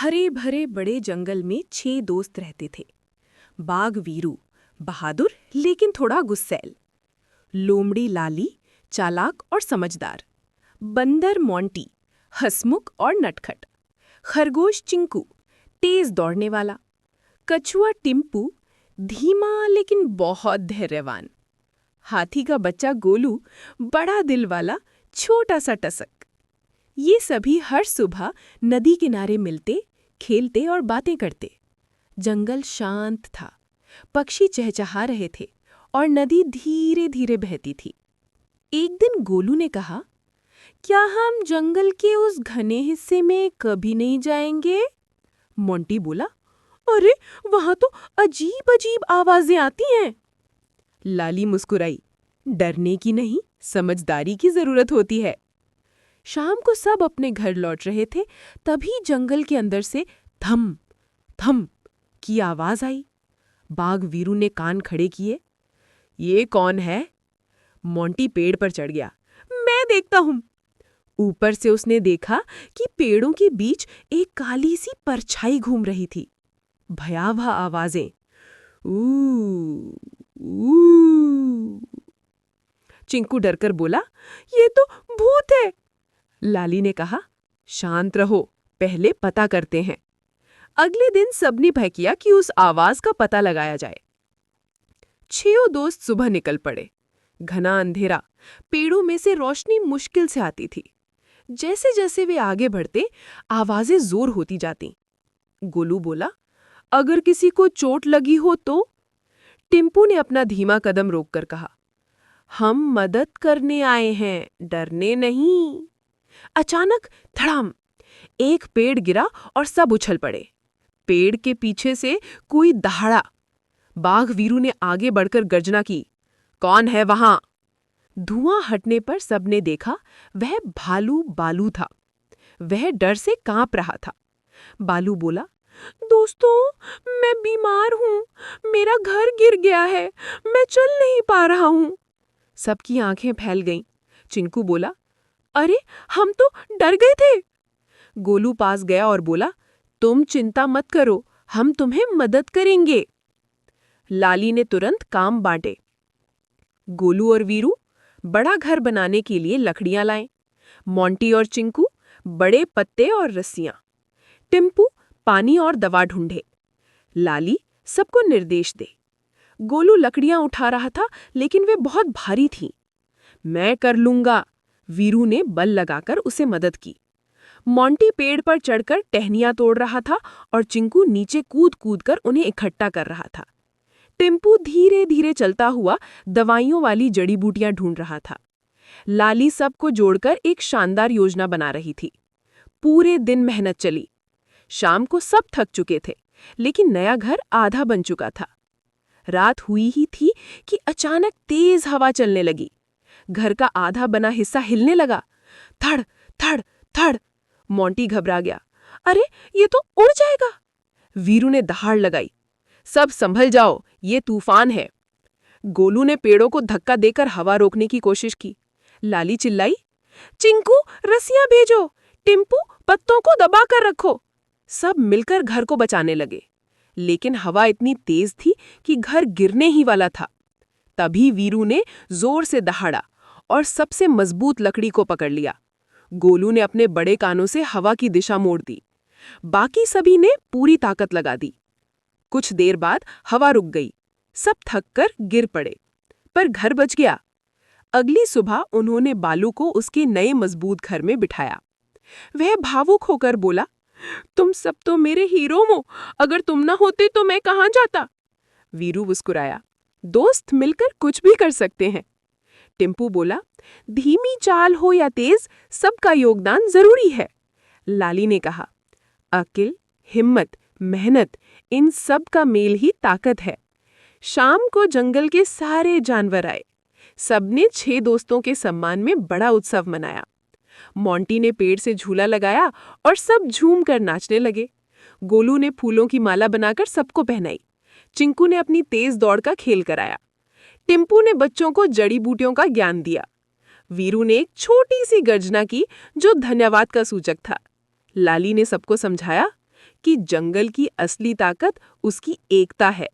हरे भरे बड़े जंगल में 6 दोस्त रहते थे। बाघ वीरू, बहादुर लेकिन थोड़ा गुस्सैल। लोमड़ी लाली, चालाक और समझदार। बंदर मोंटी, हंसमुख और नटखट। खरगोश चिंकू, तेज दौड़ने वाला। कछुआ टिम्पू, धीमा लेकिन बहुत धैर्यवान। हाथी का बच्चा गोलू, बड़ा दिल वाला, छोटा सा टसक। ये सभी हर सुबह नदी किनारे मिलते, खेलते और बातें करते। जंगल शांत था, पक्षी चहचहा रहे थे और नदी धीरे धीरे बहती थी। एक दिन गोलू ने कहा, क्या हम जंगल के उस घने हिस्से में कभी नहीं जाएंगे? मोंटी बोला, अरे वहां तो अजीब अजीब आवाजें आती हैं। लाली मुस्कुराई, डरने की नहीं, समझदारी की जरूरत होती है। शाम को सब अपने घर लौट रहे थे, तभी जंगल के अंदर से थम थम की आवाज आई। बाघ वीरू ने कान खड़े किए। ये कौन है? मोंटी पेड़ पर चढ़ गया। मैं देखता हूं। ऊपर से उसने देखा कि पेड़ों के बीच एक काली सी परछाई घूम रही थी। भयावह आवाजें, ऊ ऊ। चिंकू डरकर बोला, ये तो भूत है। लाली ने कहा, शांत रहो, पहले पता करते हैं। अगले दिन सबने भय किया कि उस आवाज का पता लगाया जाए। 6 दोस्त सुबह निकल पड़े। घना अंधेरा, पेड़ों में से रोशनी मुश्किल से आती थी। जैसे जैसे वे आगे बढ़ते, आवाजें जोर होती जाती। गोलू बोला, अगर किसी को चोट लगी हो तो? टिम्पू ने अपना धीमा कदम रोककर कहा, हम मदद करने आए हैं, डरने नहीं। अचानक धड़ाम, एक पेड़ गिरा और सब उछल पड़े। पेड़ के पीछे से कोई दहाड़ा। बाघ वीरू ने आगे बढ़कर गर्जना की, कौन है वहां? धुआं हटने पर सबने देखा, वह भालू बालू था। वह डर से कांप रहा था। बालू बोला, दोस्तों, मैं बीमार हूं, मेरा घर गिर गया है, मैं चल नहीं पा रहा हूं। सबकी आंखें फैल गईं। चिंकू बोला, अरे हम तो डर गए थे। गोलू पास गया और बोला, तुम चिंता मत करो, हम तुम्हें मदद करेंगे। लाली ने तुरंत काम बांटे। गोलू और वीरू बड़ा घर बनाने के लिए लकड़ियां लाएं। मोंटी और चिंकू बड़े पत्ते और रस्सियां। टिम्पू पानी और दवा ढूंढे। लाली सबको निर्देश दे। गोलू लकड़ियां उठा रहा था, लेकिन वे बहुत भारी थीं। मैं कर लूंगा, वीरू ने बल लगाकर उसे मदद की। मोंटी पेड़ पर चढ़कर टहनियां तोड़ रहा था और चिंकू नीचे कूद कूद कर उन्हें इकट्ठा कर रहा था। टिम्पू धीरे धीरे चलता हुआ दवाइयों वाली जड़ी बूटियां ढूंढ रहा था। लाली सबको जोड़कर एक शानदार योजना बना रही थी। पूरे दिन मेहनत चली। शाम को सब थक चुके थे, लेकिन नया घर आधा बन चुका था। रात हुई ही थी कि अचानक तेज हवा चलने लगी। घर का आधा बना हिस्सा हिलने लगा। थड़ थड़ थड़। मोंटी घबरा गया। अरे ये तो उड़ जाएगा। वीरू ने दहाड़ लगाई, सब संभल जाओ, ये तूफान है। गोलू ने पेड़ों को धक्का देकर हवा रोकने की कोशिश की। लाली चिल्लाई, चिंकू रस्सियां भेजो, टिम्पू पत्तों को दबा कर रखो। सब मिलकर घर को बचाने लगे, लेकिन हवा इतनी तेज थी कि घर गिरने ही वाला था। तभी वीरू ने जोर से दहाड़ा और सबसे मजबूत लकड़ी को पकड़ लिया। गोलू ने अपने बड़े कानों से हवा की दिशा मोड़ दी। बाकी सभी ने पूरी ताकत लगा दी। कुछ देर बाद हवा रुक गई। सब थक कर गिर पड़े, पर घर बच गया। अगली सुबह उन्होंने बालू को उसके नए मजबूत घर में बिठाया। वह भावुक होकर बोला, तुम सब तो मेरे हीरो हो, अगर तुम ना होते तो मैं कहां जाता? वीरू मुस्कुराया, दोस्त मिलकर कुछ भी कर सकते हैं। टिम्पू बोला, धीमी चाल हो या तेज, सबका योगदान जरूरी है। लाली ने कहा, अकिल, हिम्मत, मेहनत, इन सब का मेल ही ताकत है। शाम को जंगल के सारे जानवर आए। सबने 6 दोस्तों के सम्मान में बड़ा उत्सव मनाया। मोंटी ने पेड़ से झूला लगाया और सब झूम कर नाचने लगे। गोलू ने फूलों की माला बनाकर सबको पहनाई। चिंकू ने अपनी तेज दौड़ का खेल कराया। टिम्पू ने बच्चों को जड़ी बूटियों का ज्ञान दिया। वीरू ने एक छोटी सी गर्जना की, जो धन्यवाद का सूचक था। लाली ने सबको समझाया कि जंगल की असली ताकत उसकी एकता है।